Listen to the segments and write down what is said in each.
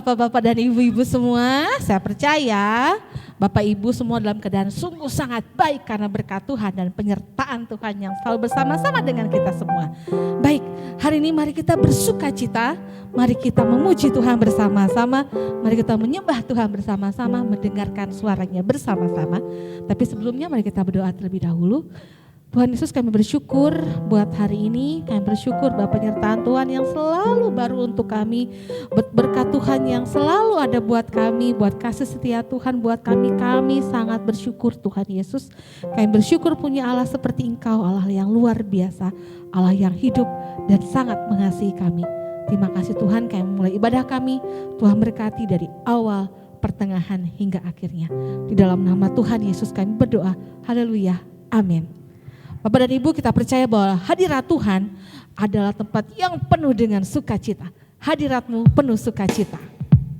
Bapak-bapak dan ibu-ibu semua, saya percaya Bapak Ibu semua dalam keadaan sungguh sangat baik karena berkat Tuhan dan penyertaan Tuhan yang selalu bersama-sama dengan kita semua. Baik, hari ini mari kita bersuka cita, mari kita memuji Tuhan bersama-sama, mari kita menyembah Tuhan bersama-sama, mendengarkan suaranya bersama-sama. Tapi sebelumnya mari kita berdoa terlebih dahulu. Tuhan Yesus, kami bersyukur buat hari ini, kami bersyukur bahwa penyertaan Tuhan yang selalu baru untuk kami, berkat Tuhan yang selalu ada buat kami, buat kasih setia Tuhan buat kami sangat bersyukur Tuhan Yesus. Kami bersyukur punya Allah seperti Engkau, Allah yang luar biasa, Allah yang hidup dan sangat mengasihi kami. Terima kasih Tuhan, kami mulai ibadah kami, Tuhan berkati dari awal, pertengahan hingga akhirnya. Di dalam nama Tuhan Yesus kami berdoa, haleluya, amin. Bapak dan Ibu, kita percaya bahwa hadirat Tuhan adalah tempat yang penuh dengan sukacita. Hadiratmu penuh sukacita.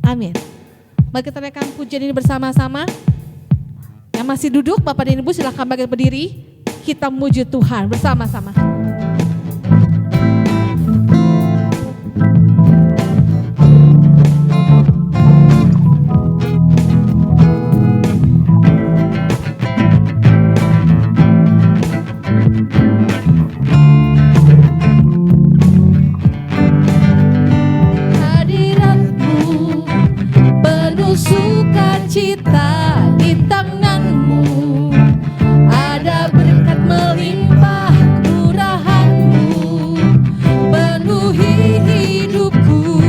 Amin. Mari kita naikkan pujian ini bersama-sama. Yang masih duduk, Bapak dan Ibu silakan bangkit berdiri. Kita memuji Tuhan bersama-sama. Cita di tanganmu, ada berkat melimpah kemurahanmu, penuhi hidupku,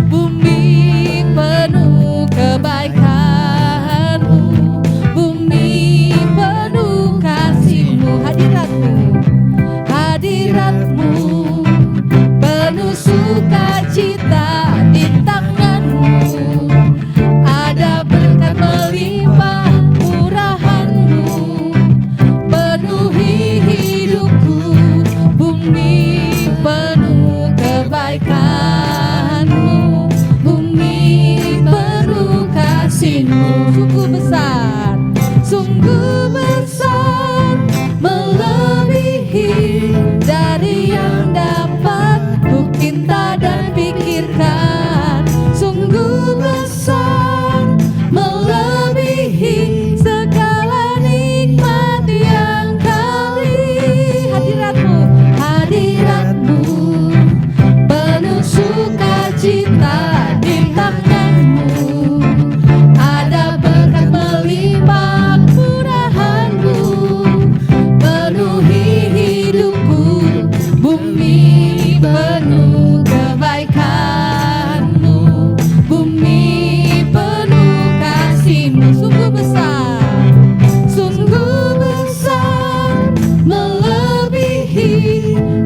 bumi penuh kebaikanmu, bumi penuh kasihmu, hadiratmu penuh sukacita di tanganmu, ada berkat melimpah murahanmu, penuhi hidupku, bumi penuh kebaikanmu, bumi penuh kasihmu. Sungguh besar, melebihi dari yang dapat ku cinta dan pikirkan. Sungguh besar, melebihi segala nikmat yang kau beri. Hadiratmu penuh sukacita di tanganmu, ada berkat melimpah murahanmu, penuhi hidupku, bumi penuh kebaikanmu, bumi penuh kasihmu. Sungguh besar, melebihi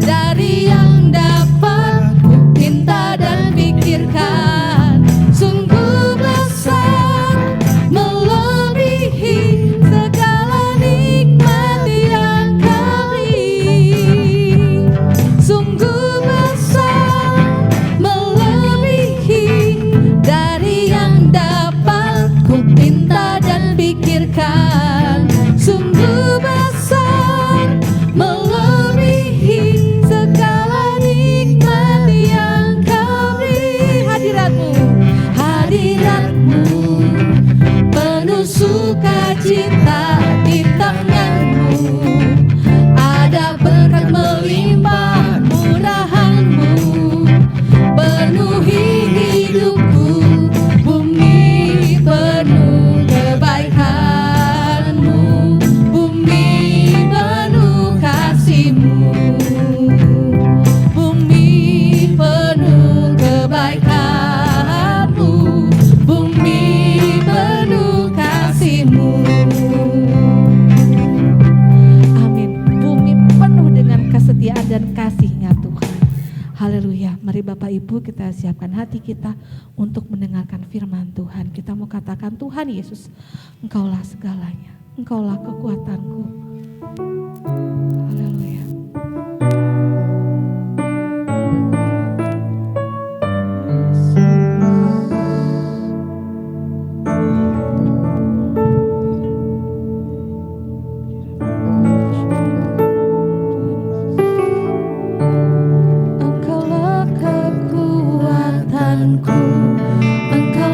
dari yang dapat ku cinta dan pikirkan. Sungguh besar, melebihi segala nikmat yang kau beri. Sungguh besar, melebihi dari yang dapat ku pinta dan pikirkan. Sungguh besar, melebihi segala nikmat yang kau beri. Hadiratmu penuh sukacita di tanganmu, ada berkat melimpah murahanmu, penuhi hidupku, bumi penuh kebaikanmu, bumi penuh kasihmu, bumi penuh kebaikanmu, bumi penuh kasihmu. Amin. Bumi penuh dengan kesetiaan dan kasih-Nya Tuhan. Haleluya. Mari Bapak Ibu kita siapkan hati kita untuk mendengarkan firman Tuhan. Kita mau katakan, Tuhan Yesus, Engkaulah segalanya. Engkaulah kekuatanku. Haleluya. Engkaulah kekuatanku, Engkau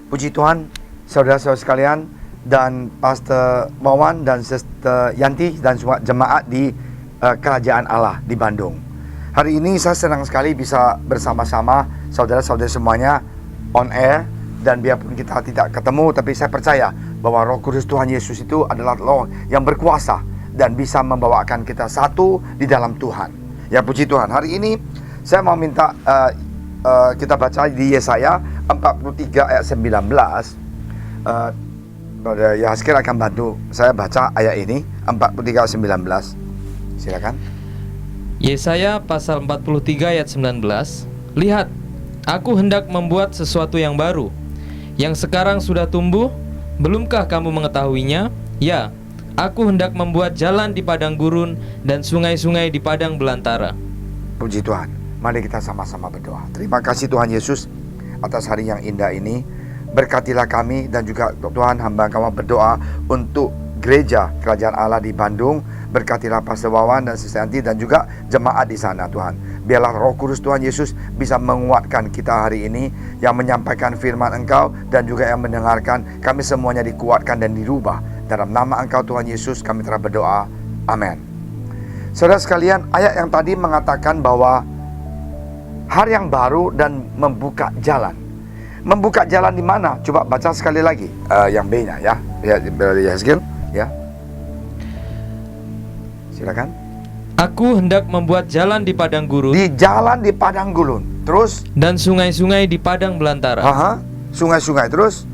Puji Tuhan, saudara-saudara sekalian, dan Pastor Wawan dan Sister Yanti dan semua jemaat di Kerajaan Allah di Bandung. Hari ini saya senang sekali bisa bersama-sama saudara-saudara semuanya on air. Dan biarpun kita tidak ketemu, tapi saya percaya bahwa Roh Kudus Tuhan Yesus itu adalah Roh yang berkuasa dan bisa membawakan kita satu di dalam Tuhan. Ya, puji Tuhan. Hari ini saya mau minta kita baca di Yesaya 43 ayat 19. Brother Yahskir akan bantu saya baca ayat ini, 43 ayat 19. Silakan. Yesaya pasal 43 ayat 19. Lihat, aku hendak membuat sesuatu yang baru, yang sekarang sudah tumbuh. Belumkah kamu mengetahuinya? Ya, aku hendak membuat jalan di padang gurun dan sungai-sungai di padang belantara. Puji Tuhan. Mari kita sama-sama berdoa. Terima kasih Tuhan Yesus atas hari yang indah ini. Berkatilah kami dan juga Tuhan, hamba Kamu berdoa untuk gereja Kerajaan Allah di Bandung. Berkatilah Pastor Wawan dan Sister Yanti dan juga jemaat di sana Tuhan. Biarlah Roh Kudus Tuhan Yesus bisa menguatkan kita hari ini, yang menyampaikan firman Engkau dan juga yang mendengarkan. Kami semuanya dikuatkan dan dirubah. Dalam nama Engkau Tuhan Yesus kami telah berdoa. Amin. Saudara sekalian, ayat yang tadi mengatakan bahwa hari yang baru dan membuka jalan. Membuka jalan di mana? Coba baca sekali lagi yang B-nya ya. Ya, Skill, ya. Silakan. Aku hendak membuat jalan di padang gurun, Di jalan di padang gurun. Terus? dan sungai-sungai di padang belantara. Sungai-sungai terus?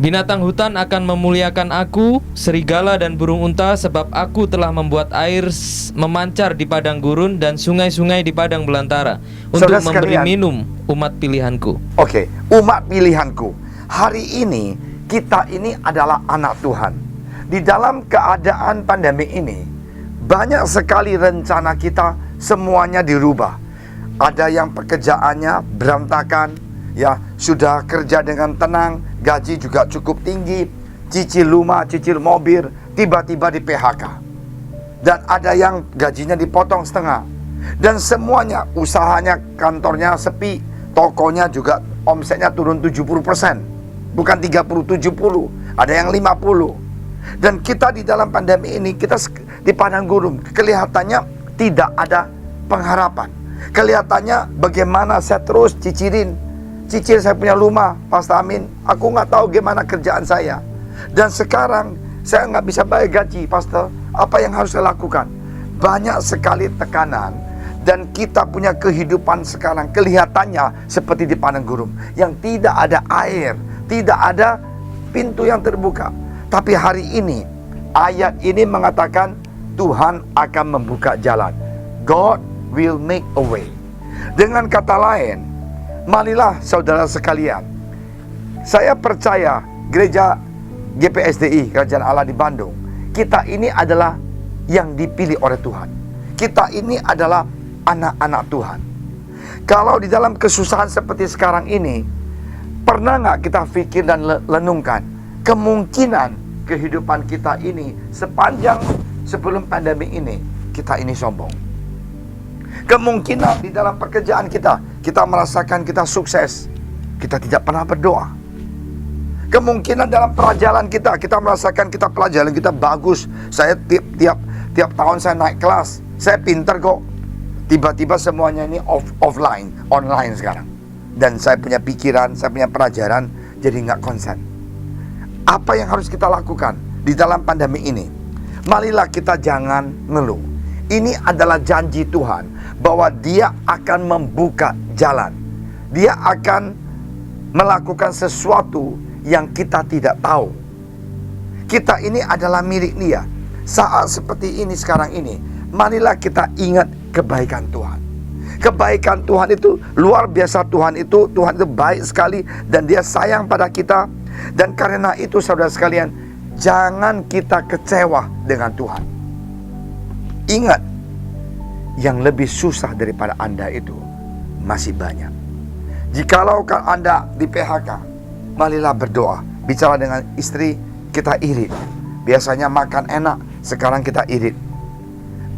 Binatang hutan akan memuliakan aku, serigala dan burung unta, sebab aku telah membuat air memancar di padang gurun dan sungai-sungai di padang belantara, untuk Saudara memberi sekalian, minum umat pilihanku. Oke, umat pilihanku. Hari ini kita ini adalah anak Tuhan. Di dalam keadaan pandemi ini, banyak sekali rencana kita semuanya dirubah. Ada yang pekerjaannya berantakan, ya, sudah kerja dengan tenang, gaji juga cukup tinggi, cicil rumah, cicil mobil, tiba-tiba di PHK. Dan ada yang gajinya dipotong setengah. Dan semuanya, usahanya, kantornya sepi, tokonya juga omsetnya turun 70%. Bukan 30, 70, ada yang 50. Dan kita di dalam pandemi ini, kita di padang gurun, kelihatannya tidak ada pengharapan. Kelihatannya bagaimana saya terus cicil saya punya rumah, Pastor Amin. Aku nggak tahu gimana kerjaan saya. Dan sekarang saya nggak bisa bayar gaji, Pastor. Apa yang harus saya lakukan? Banyak sekali tekanan. Dan kita punya kehidupan sekarang kelihatannya seperti di padang gurun, yang tidak ada air, tidak ada pintu yang terbuka. Tapi hari ini, ayat ini mengatakan Tuhan akan membuka jalan. God will make a way. Dengan kata lain, marilah saudara sekalian, saya percaya gereja GPSDI Kerajaan Allah di Bandung, kita ini adalah yang dipilih oleh Tuhan. Kita ini adalah anak-anak Tuhan. Kalau di dalam kesusahan seperti sekarang ini, pernah nggak kita pikir dan renungkan kemungkinan kehidupan kita ini sepanjang sebelum pandemi ini, kita ini sombong. Kemungkinan di dalam pekerjaan kita merasakan kita sukses, kita tidak pernah berdoa. Kemungkinan dalam pelajaran kita merasakan kita pelajaran kita bagus. Saya tiap tahun saya naik kelas, saya pintar kok. Tiba-tiba semuanya ini online sekarang. Dan saya punya pikiran, saya punya pelajaran, jadi nggak konsen. Apa yang harus kita lakukan di dalam pandemi ini? Marilah kita jangan ngeluh. Ini adalah janji Tuhan bahwa Dia akan membuka jalan. Dia akan melakukan sesuatu yang kita tidak tahu. Kita ini adalah milik Dia. Saat seperti ini sekarang ini, marilah kita ingat kebaikan Tuhan. Kebaikan Tuhan itu luar biasa. Tuhan itu baik sekali dan Dia sayang pada kita. Dan karena itu saudara sekalian, jangan kita kecewa dengan Tuhan. Ingat, yang lebih susah daripada Anda itu masih banyak. Jikalau Anda di PHK, marilah berdoa. Bicara dengan istri, kita irit. Biasanya makan enak, sekarang kita irit.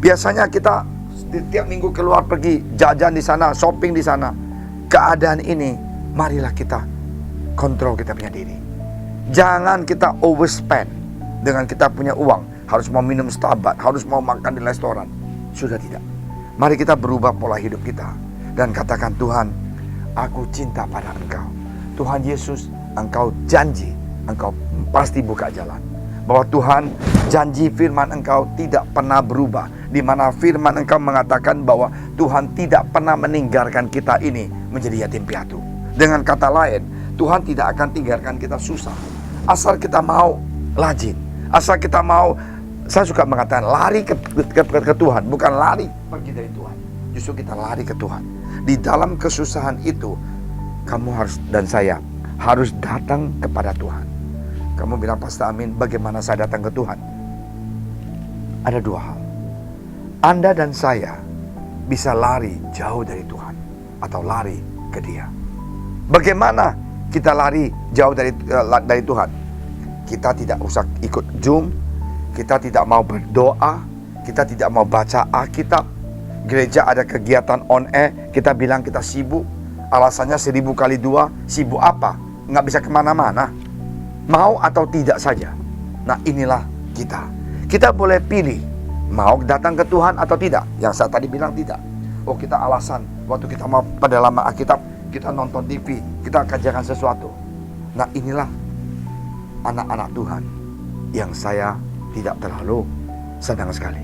Biasanya kita tiap minggu keluar pergi jajan di sana, shopping di sana. Keadaan ini, marilah kita kontrol kita punya diri. Jangan kita overspend dengan kita punya uang. Harus mau minum Starbucks, harus mau makan di restoran. Sudah tidak. Mari kita berubah pola hidup kita dan katakan, Tuhan, aku cinta pada Engkau. Tuhan Yesus, Engkau janji, Engkau pasti buka jalan. Bahwa Tuhan, janji firman Engkau tidak pernah berubah. Di mana firman Engkau mengatakan bahwa Tuhan tidak pernah meninggalkan kita ini menjadi yatim piatu. Dengan kata lain, Tuhan tidak akan tinggalkan kita susah. Asal kita mau rajin, asal kita mau, saya suka mengatakan lari ke Tuhan, bukan lari pergi dari Tuhan. Justru kita lari ke Tuhan. Di dalam kesusahan itu, kamu harus dan saya harus datang kepada Tuhan. Kamu bilang, Pastor Amin, bagaimana saya datang ke Tuhan? Ada dua hal. Anda dan saya bisa lari jauh dari Tuhan atau lari ke Dia. Bagaimana kita lari jauh dari Tuhan? Kita tidak usah ikut Zoom, kita tidak mau berdoa, kita tidak mau baca Alkitab. Gereja ada kegiatan on air, kita bilang kita sibuk. Alasannya 1000 kali 2, sibuk apa? Nggak bisa kemana-mana. Mau atau tidak saja. Nah, inilah kita. Kita boleh pilih mau datang ke Tuhan atau tidak. Yang saya tadi bilang tidak. Oh, kita alasan waktu kita mau pada lama Alkitab, kita nonton TV, kita kerjakan sesuatu. Nah, inilah anak-anak Tuhan yang saya tidak terlalu senang sekali.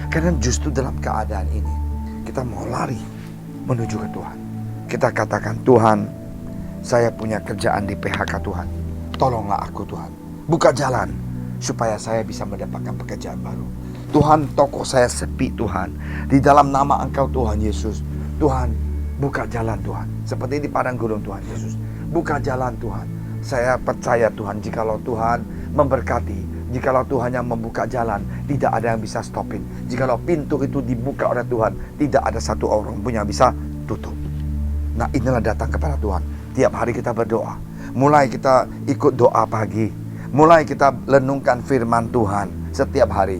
Karena justru dalam keadaan ini kita mau lari menuju ke Tuhan. Kita katakan, Tuhan, saya punya kerjaan di PHK Tuhan. Tolonglah aku Tuhan. Buka jalan supaya saya bisa mendapatkan pekerjaan baru. Tuhan, toko saya sepi Tuhan. Di dalam nama Engkau Tuhan Yesus. Tuhan, buka jalan Tuhan. Seperti di padang gurun Tuhan Yesus. Buka jalan Tuhan. Saya percaya Tuhan, jikalau Tuhan memberkati, jikalau Tuhan yang membuka jalan, tidak ada yang bisa stopin. Jikalau pintu itu dibuka oleh Tuhan, tidak ada satu orang pun yang bisa tutup. Nah, inilah datang kepada Tuhan. Tiap hari kita berdoa. Mulai kita ikut doa pagi. Mulai kita renungkan firman Tuhan setiap hari.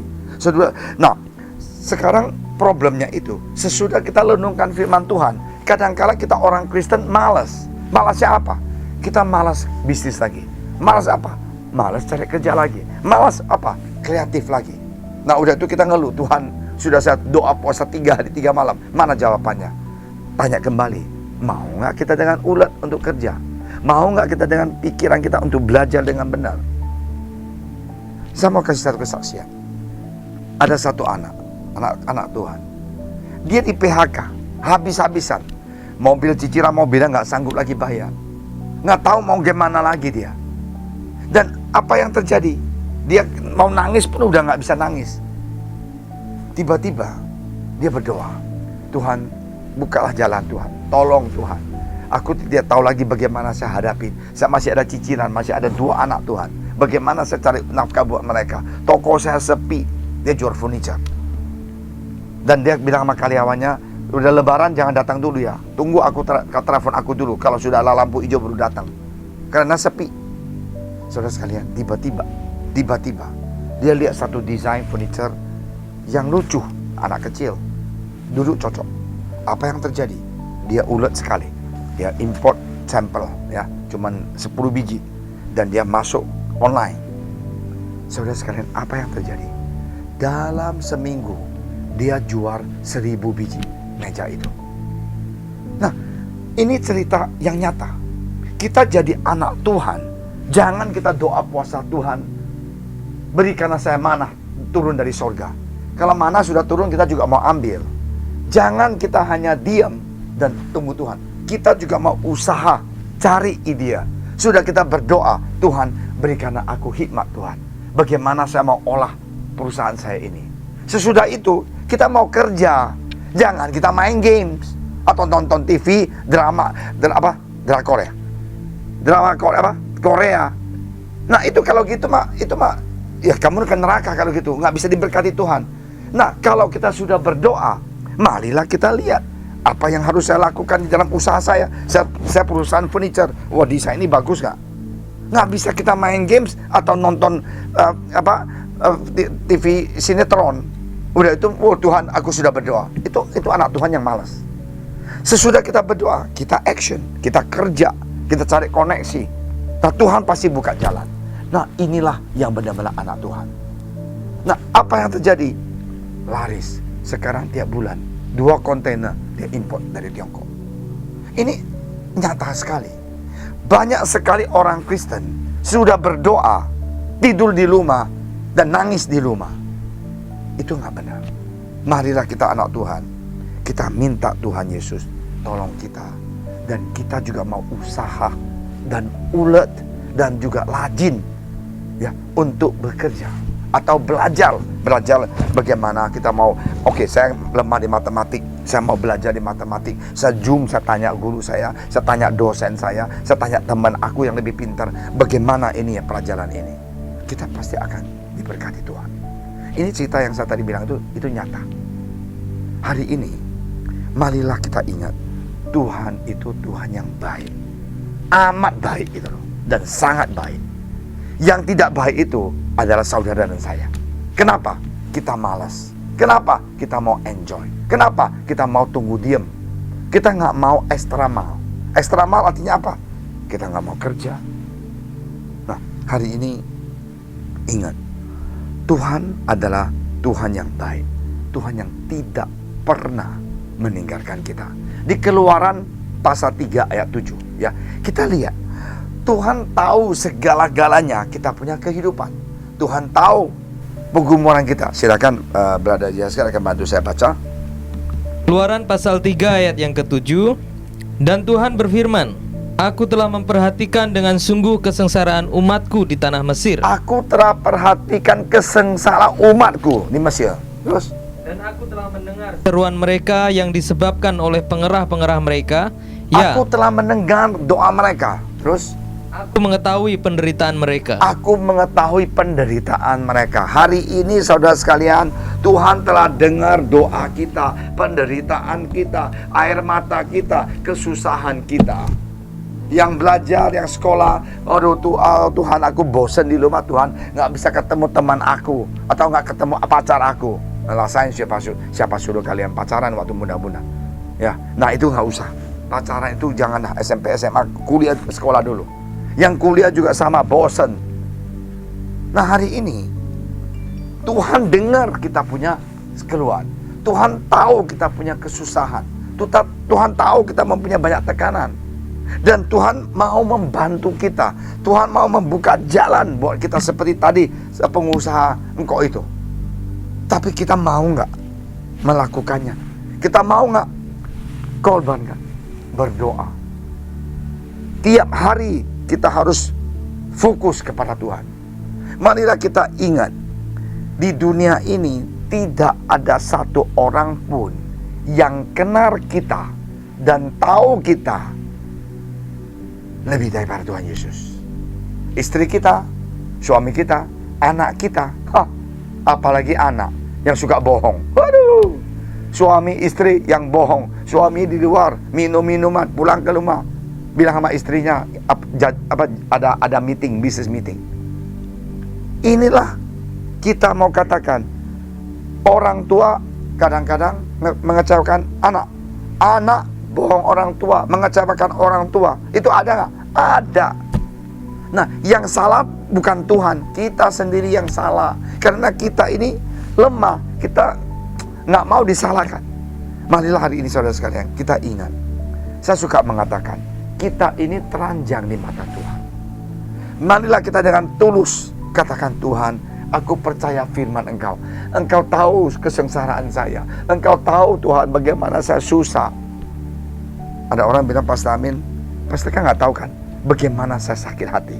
Nah, sekarang problemnya itu, sesudah kita renungkan firman Tuhan, kadangkala kita orang Kristen malas. Malasnya apa? Kita malas bisnis lagi. Malas apa? Malas cari kerja lagi. Malas apa? Kreatif lagi. Nah, udah itu kita ngeluh, Tuhan, sudah saya doa puasa 3 hari 3 malam. Mana jawabannya? Tanya kembali, mau nggak kita dengan ulet untuk kerja? Mau nggak kita dengan pikiran kita untuk belajar dengan benar? Saya mau kasih satu kesaksian. Ada satu anak Tuhan. Dia di PHK, habis-habisan. Mobil cicilan mobilnya nggak sanggup lagi bayar. Nggak tahu mau gimana lagi dia. Dan apa yang terjadi? Dia mau nangis pun udah nggak bisa nangis. Tiba-tiba dia berdoa, Tuhan, bukalah jalan Tuhan. Tolong Tuhan. Aku tidak tahu lagi bagaimana saya hadapi. Saya masih ada cicilan, masih ada 2 anak Tuhan. Bagaimana saya cari nafkah buat mereka? Toko saya sepi. Dia jual furniture. Dan dia bilang sama karyawannya, udah lebaran jangan datang dulu ya. Tunggu aku telepon aku dulu. Kalau sudah ada lampu hijau baru datang. Karena sepi. Saudara sekalian, tiba-tiba dia lihat satu desain furniture yang lucu, anak kecil. Duduk cocok. Apa yang terjadi? Dia ulet sekali. Dia import sampel ya, cuman 10 biji dan dia masuk online. Saudara sekalian, apa yang terjadi? Dalam seminggu dia jual 1000 biji meja itu. Nah, ini cerita yang nyata. Kita jadi anak Tuhan, jangan kita doa puasa, Tuhan, berikanlah saya manah turun dari sorga. Kalau manah sudah turun, kita juga mau ambil. Jangan kita hanya diam dan tunggu Tuhan. Kita juga mau usaha, cari ide. Sudah kita berdoa, Tuhan berikanlah aku hikmat Tuhan. Bagaimana saya mau olah perusahaan saya ini. Sesudah itu, kita mau kerja. Jangan kita main games atau nonton TV, drama Korea. Drama Korea. Nah, itu kalau gitu ya kamu ke neraka kalau gitu, nggak bisa diberkati Tuhan. Nah, kalau kita sudah berdoa, marilah kita lihat apa yang harus saya lakukan di dalam usaha saya. Saya perusahaan furniture. Wah, desain ini bagus nggak? Nggak bisa kita main games atau nonton TV sinetron. Udah itu, oh Tuhan, aku sudah berdoa. Itu anak Tuhan yang malas. Sesudah kita berdoa, kita action, kita kerja, kita cari koneksi, Nah, Tuhan pasti buka jalan. Nah, inilah yang benar-benar anak Tuhan. Nah, apa yang terjadi? Laris. Sekarang tiap bulan 2 kontainer dia import dari Tiongkok. Ini nyata sekali. Banyak sekali orang Kristen sudah berdoa, tidur di rumah, dan nangis di rumah. Itu nggak benar. Marilah kita anak Tuhan. Kita minta Tuhan Yesus tolong kita. Dan kita juga mau usaha dan ulet dan juga rajin ya untuk bekerja atau belajar bagaimana kita mau. Oke, saya lemah di matematik, saya mau belajar di matematik. Saya Zoom, saya tanya guru saya tanya dosen saya tanya teman aku yang lebih pintar, bagaimana ini ya pelajaran ini. Kita pasti akan diberkati Tuhan. Ini cerita yang saya tadi bilang itu nyata. Hari ini marilah kita ingat, Tuhan itu Tuhan yang baik, amat baik itu loh, dan sangat baik. Yang tidak baik itu adalah saudara dan saya. Kenapa? Kita malas. Kenapa? Kita mau enjoy. Kenapa? Kita mau tunggu diem. Kita nggak mau extra mal. Extra mal artinya apa? Kita nggak mau kerja. Nah, hari ini ingat, Tuhan adalah Tuhan yang baik, Tuhan yang tidak pernah meninggalkan kita. Di Keluaran pasal 3 ayat 7 ya, kita lihat Tuhan tahu segala-galanya kita punya kehidupan. Tuhan tahu pergumulan kita. Silakan Brother Jaskar akan bantu saya baca. Keluaran pasal 3 ayat yang ke-7. Dan Tuhan berfirman, Aku telah memperhatikan dengan sungguh kesengsaraan umatku di tanah Mesir. Aku telah perhatikan kesengsaraan umatku di Mesir. Terus, dan aku telah mendengar seruan mereka yang disebabkan oleh pengerah-pengerah mereka. Ya, aku telah mendengar doa mereka. Terus, aku mengetahui penderitaan mereka. aku mengetahui penderitaan mereka. Hari ini saudara sekalian, Tuhan telah dengar doa kita, penderitaan kita, air mata kita, kesusahan kita. Yang belajar, yang sekolah, aduh Tuhan aku bosan di rumah Tuhan, nggak bisa ketemu teman aku, atau nggak ketemu pacar aku. Rasain siapa suruh kalian pacaran waktu muda-muda. Ya, nah itu nggak usah. Pacaran itu janganlah SMP, SMA, kuliah, sekolah dulu. Yang kuliah juga sama, bosan. Nah hari ini Tuhan dengar kita punya keluhan. Tuhan tahu kita punya kesusahan. Tuhan tahu kita mempunyai banyak tekanan. Dan Tuhan mau membantu kita. Tuhan mau membuka jalan buat kita seperti tadi pengusaha engkau itu. Tapi kita mau nggak melakukannya? Kita mau nggak korbankan? Berdoa. Tiap hari kita harus fokus kepada Tuhan. Marilah kita ingat, di dunia ini tidak ada satu orang pun yang kenal kita dan tahu kita lebih daripada Tuhan Yesus. Istri kita, suami kita, anak kita, apalagi anak yang suka bohong. Waduh, suami istri yang bohong. Suami di luar minum minuman, pulang ke rumah bilang sama istrinya ada meeting, business meeting. Inilah kita mau katakan, orang tua kadang-kadang mengecewakan anak bohong orang tua, mengecewakan orang tua. Itu ada nggak? Ada. Nah, yang salah bukan Tuhan, kita sendiri yang salah. Karena kita ini lemah, kita nggak mau disalahkan. Marilah hari ini saudara sekalian, kita ingat. Saya suka mengatakan, kita ini telanjang di mata Tuhan. Marilah kita dengan tulus katakan, Tuhan, aku percaya firman Engkau. Engkau tahu kesengsaraan saya. Engkau tahu Tuhan bagaimana saya susah. Ada orang bilang, Pastor Amin, Pastor kan nggak tahu kan bagaimana saya sakit hati.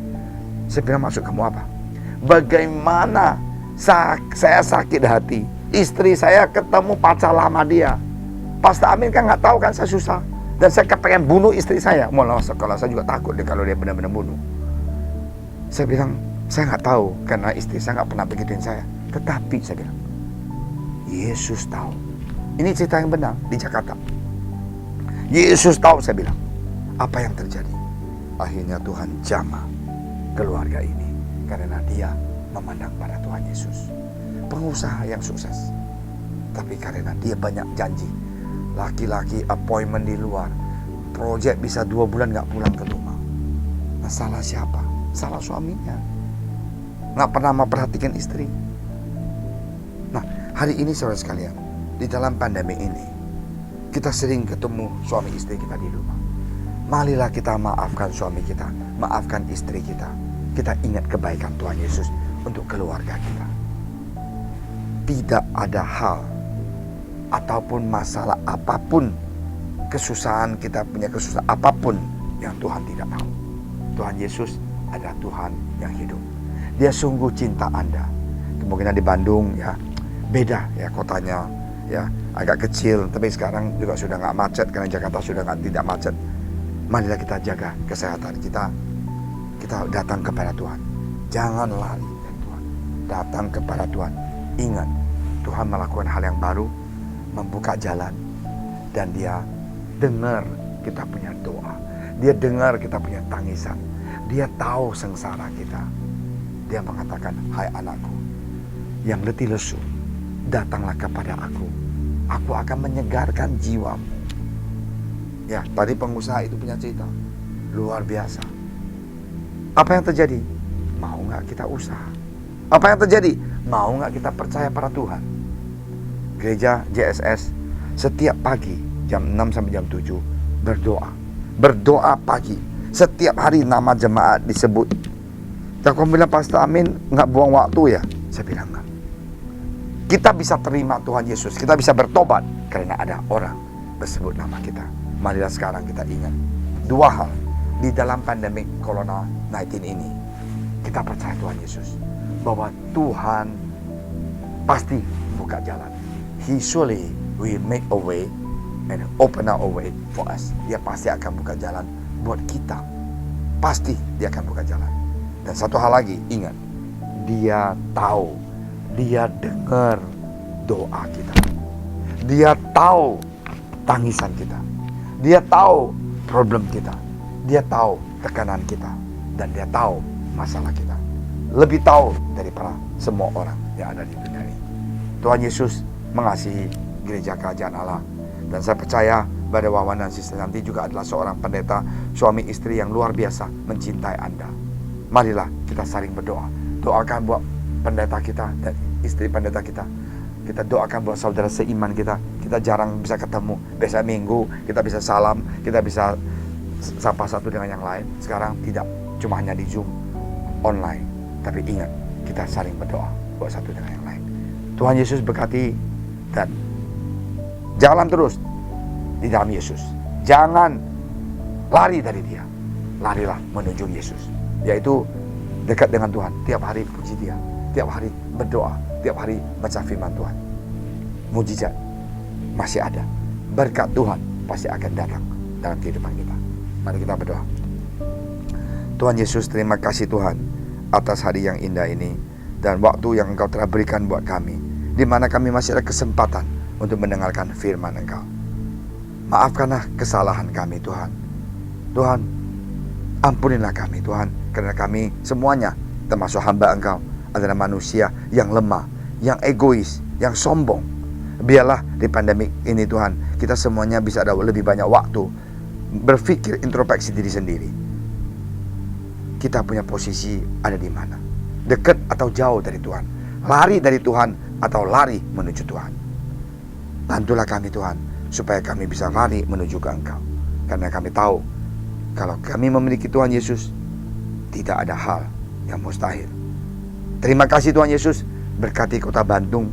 Saya bilang, maksud kamu apa? Bagaimana saya sakit hati? Istri saya ketemu pacar lama dia. Pastor Amin kan nggak tahu kan saya susah. Dan saya kepengen bunuh istri saya. Malah kalau saya juga takut deh kalau dia benar-benar bunuh. Saya bilang, saya nggak tahu karena istri saya nggak pernah begituin saya. Tetapi saya bilang, Yesus tahu. Ini cerita yang benar di Jakarta. Yesus tahu, saya bilang, apa yang terjadi. Akhirnya Tuhan jamah keluarga ini karena dia memandang pada Tuhan Yesus. Pengusaha yang sukses, tapi karena dia banyak janji. Laki-laki appointment di luar, proyek bisa 2 bulan nggak pulang ke rumah. Nah, salah siapa? Salah suaminya. Nggak pernah memperhatikan istri. Nah, hari ini saudara sekalian, di dalam pandemi ini, kita sering ketemu suami istri kita di rumah. Marilah kita maafkan suami kita, maafkan istri kita. Kita ingat kebaikan Tuhan Yesus untuk keluarga kita. Tidak ada hal ataupun masalah apapun, kesusahan kita punya kesusahan apapun yang Tuhan tidak tahu. Tuhan Yesus adalah Tuhan yang hidup. Dia sungguh cinta Anda. Kemungkinan di Bandung ya beda ya kotanya ya, agak kecil, tapi sekarang juga sudah nggak macet karena Jakarta sudah tidak macet. Marilah kita jaga kesehatan kita. Kita datang kepada Tuhan. Jangan lari dari Tuhan. Datang kepada Tuhan. Ingat, Tuhan melakukan hal yang baru, membuka jalan, dan Dia dengar kita punya doa. Dia dengar kita punya tangisan. Dia tahu sengsara kita. Dia mengatakan, hai anakku yang letih lesu, datanglah kepada aku. Aku akan menyegarkan jiwamu. Ya, tadi pengusaha itu punya cerita luar biasa. Apa yang terjadi? Mau nggak kita usaha? Apa yang terjadi? Mau nggak kita percaya pada Tuhan? Gereja JSS setiap pagi jam 6 sampai jam 7 berdoa. Berdoa pagi. Setiap hari nama jemaat disebut. Dan kamu bilang, Pastor Amin nggak buang waktu ya? Saya bilang enggak. Kita bisa terima Tuhan Yesus. Kita bisa bertobat karena ada orang bersebut nama kita. Marilah sekarang kita ingat dua hal di dalam pandemi Corona 19 ini. Kita percaya Tuhan Yesus bahwa Tuhan pasti buka jalan. He surely will make a way and open up a way for us. Dia pasti akan buka jalan buat kita. Pasti Dia akan buka jalan. Dan satu hal lagi, ingat, Dia tahu, Dia dengar doa kita. Dia tahu tangisan kita. Dia tahu problem kita. Dia tahu tekanan kita. Dan Dia tahu masalah kita. Lebih tahu daripada semua orang yang ada di dunia ini. Tuhan Yesus mengasihi gereja kerajaan Allah. Dan saya percaya Brother Wawan dan Sister Nanti juga adalah seorang pendeta, suami istri yang luar biasa mencintai Anda. Marilah kita saling berdoa. Doakan buat pendeta kita dan istri pendeta kita. Kita doakan buat saudara seiman kita. Kita jarang bisa ketemu. Biasa minggu kita bisa salam, kita bisa sapa satu dengan yang lain. Sekarang tidak, cuma hanya di Zoom online. Tapi ingat, kita saling berdoa buat satu dengan yang lain. Tuhan Yesus berkati dan jalan terus di dalam Yesus. Jangan lari dari Dia. Larilah menuju Yesus, yaitu dekat dengan Tuhan. Tiap hari puji Dia, tiap hari berdoa, tiap hari baca firman Tuhan. Mujizat masih ada. Berkat Tuhan pasti akan datang dalam kehidupan kita. Mari kita berdoa. Tuhan Yesus, terima kasih Tuhan atas hari yang indah ini dan waktu yang Engkau telah berikan buat kami, di mana kami masih ada kesempatan untuk mendengarkan firman Engkau. Maafkanlah kesalahan kami Tuhan. Tuhan, ampunilah kami Tuhan, karena kami semuanya termasuk hamba Engkau adalah manusia yang lemah, yang egois, yang sombong. Biarlah di pandemik ini Tuhan, kita semuanya bisa ada lebih banyak waktu berpikir, introspeksi diri sendiri. Kita punya posisi ada di mana? Dekat atau jauh dari Tuhan? Lari dari Tuhan atau lari menuju Tuhan? Bantulah kami Tuhan, supaya kami bisa lari menuju ke Engkau. Karena kami tahu, kalau kami memiliki Tuhan Yesus, tidak ada hal yang mustahil. Terima kasih Tuhan Yesus, berkati kota Bandung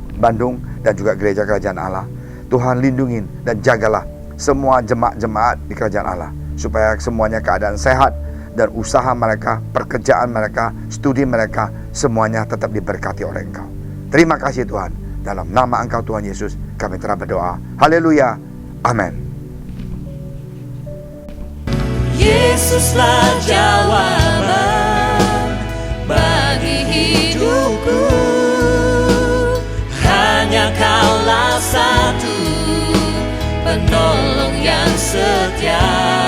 dan juga gereja kerajaan Allah. Tuhan lindungin dan jagalah semua jemaat-jemaat di kerajaan Allah, supaya semuanya keadaan sehat dan usaha mereka, pekerjaan mereka, studi mereka, semuanya tetap diberkati oleh Engkau. Terima kasih Tuhan. Dalam nama Engkau Tuhan Yesus, kami telah berdoa. Haleluya. Amin. Yesuslah jawaban bagi hidupku. Hanya Kaulah satu penolong yang setia.